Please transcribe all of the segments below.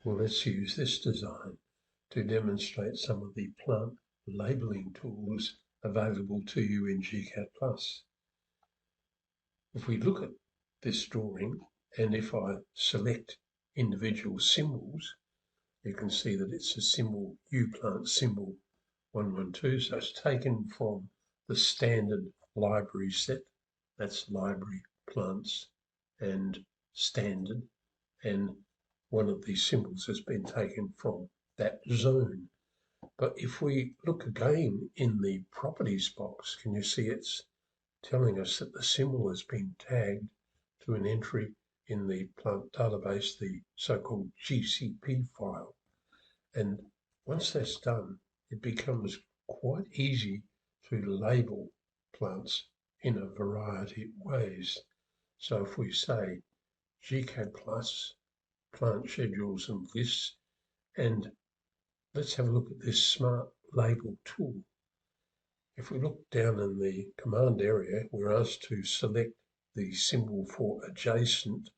Well, let's use this design to demonstrate some of the plant labelling tools available to you in gCADPlus. If we look at this drawing, and if I select individual symbols, you can see that it's a symbol, U-plant symbol 112, so it's taken from the standard library set. That's library, plants, and standard, and one of these symbols has been taken from that zone. But if we look again in the properties box, can you see it's telling us that the symbol has been tagged to an entry in the plant database, the so-called GCP file. And once that's done, it becomes quite easy to label plants in a variety of ways. So if we say gCADPlus, plant schedules and lists, and let's have a look at this SmartLabel tool. If we look down in the command area, we're asked to select the symbol for adjacent,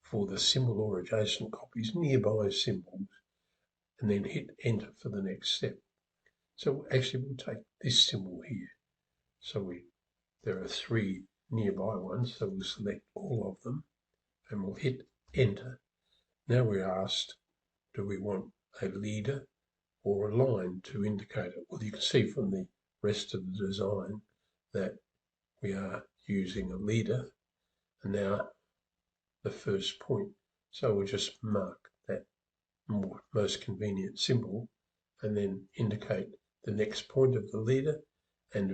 for the symbol or adjacent copies, nearby symbols, and then hit enter for the next step. So actually we'll take this symbol here. So there are 3 nearby ones, so we'll select all of them and we'll hit enter. Now we're asked, do we want a leader or a line to indicate it? Well, you can see from the rest of the design that we are using a leader, and now the first point. So we'll just mark that most convenient symbol and then indicate the next point of the leader, and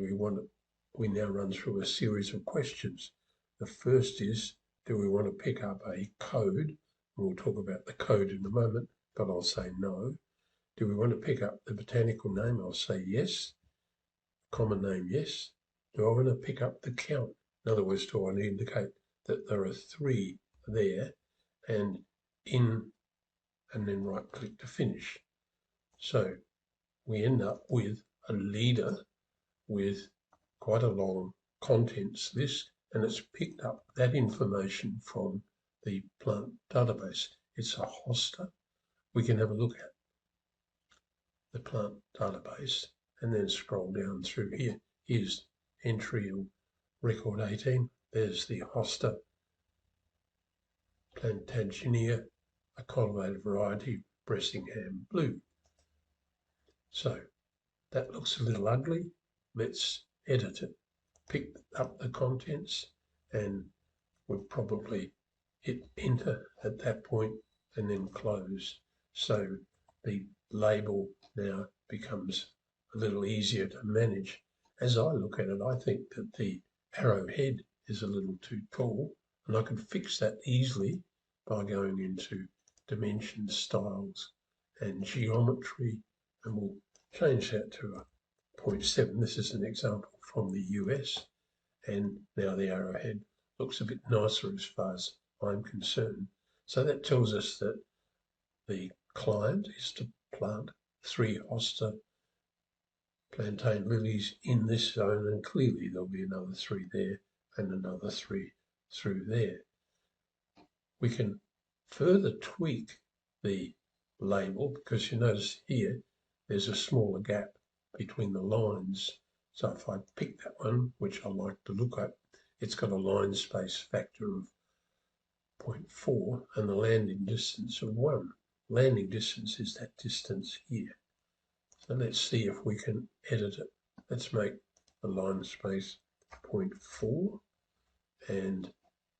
we now run through a series of questions. The first is, do we want to pick up a code? We'll talk about the code in a moment, but I'll say no. Do we want to pick up the botanical name? I'll say yes. Common name, yes. Do I want to pick up the count? In other words, do I want to indicate that there are 3 there, and then right click to finish. So we end up with a leader with quite a long contents list, and it's picked up that information from the plant database. It's a hoster. We can have a look at the plant database and then scroll down through here. Here's entry record 18. There's the hoster, Plantaginia, a cultivated variety, Bressingham Blue. So that looks a little ugly. Let's edit it. Pick up the contents, and we'll probably hit enter at that point and then close. So the label now becomes a little easier to manage. As I look at it, I think that the arrowhead is a little too tall, and I can fix that easily by going into dimensions, styles, and geometry, and we'll change that to a 0.7. This is an example from the US, and now the arrowhead looks a bit nicer as far as I'm concerned. So that tells us that the client is to plant 3 hoster plantain lilies in this zone, and clearly there'll be another 3 there and another 3 through there. We can further tweak the label because you notice here there's a smaller gap between the lines. So if I pick that one, which I like to look at, it's got a line space factor of 0.4 and the landing distance of 1. Landing distance is that distance here. So let's see if we can edit it. Let's make the line space 0.4, and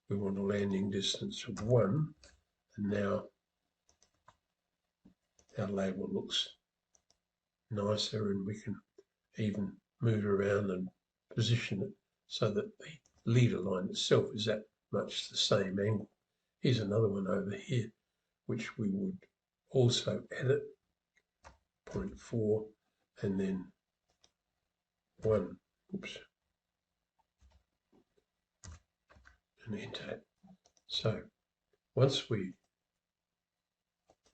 we want a landing distance of 1. And now our label looks nicer, and we can even move around and position it so that the leader line itself is at much the same angle. Here's another one over here, which we would also edit, 0.4 and then 1. Oops. And enter it. So once we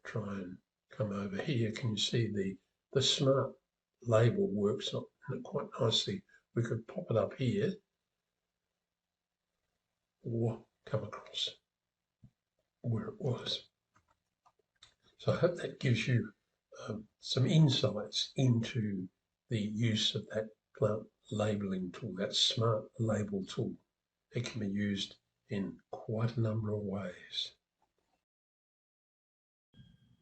try and come over here, can you see the smart label works quite nicely? We could pop it up here or come across where it was. So I hope that gives you some insights into the use of that plant labelling tool, that SmartLabel tool. It can be used in quite a number of ways.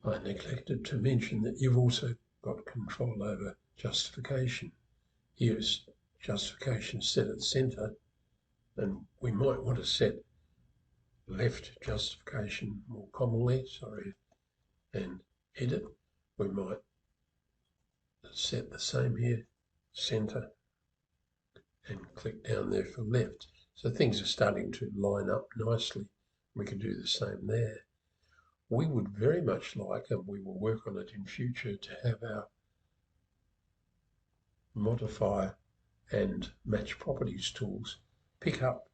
I neglected to mention that you've also got control over justification. Here's justification set at centre, and we might want to set left justification more commonly, and edit. We might set the same here, centre, and click down there for left. So things are starting to line up nicely. We can do the same there. We would very much like, and we will work on it in future, to have our modify and match properties tools pick up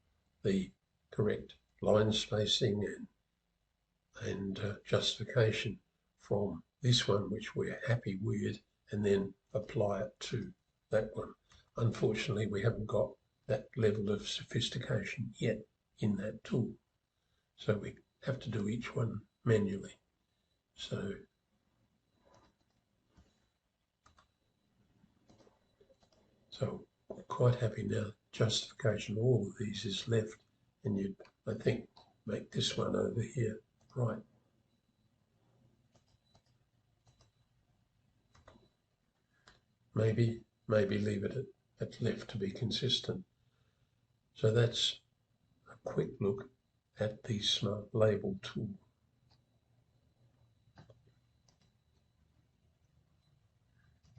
the correct line spacing and justification from this one, which we're happy with, and then apply it to that one. Unfortunately, we haven't got that level of sophistication yet in that tool. So we have to do each one manually. So we're quite happy now. Justification, all of these is left, and you'd, I think, make this one over here right. Maybe leave it at left to be consistent. So that's a quick look at the SmartLabel tool.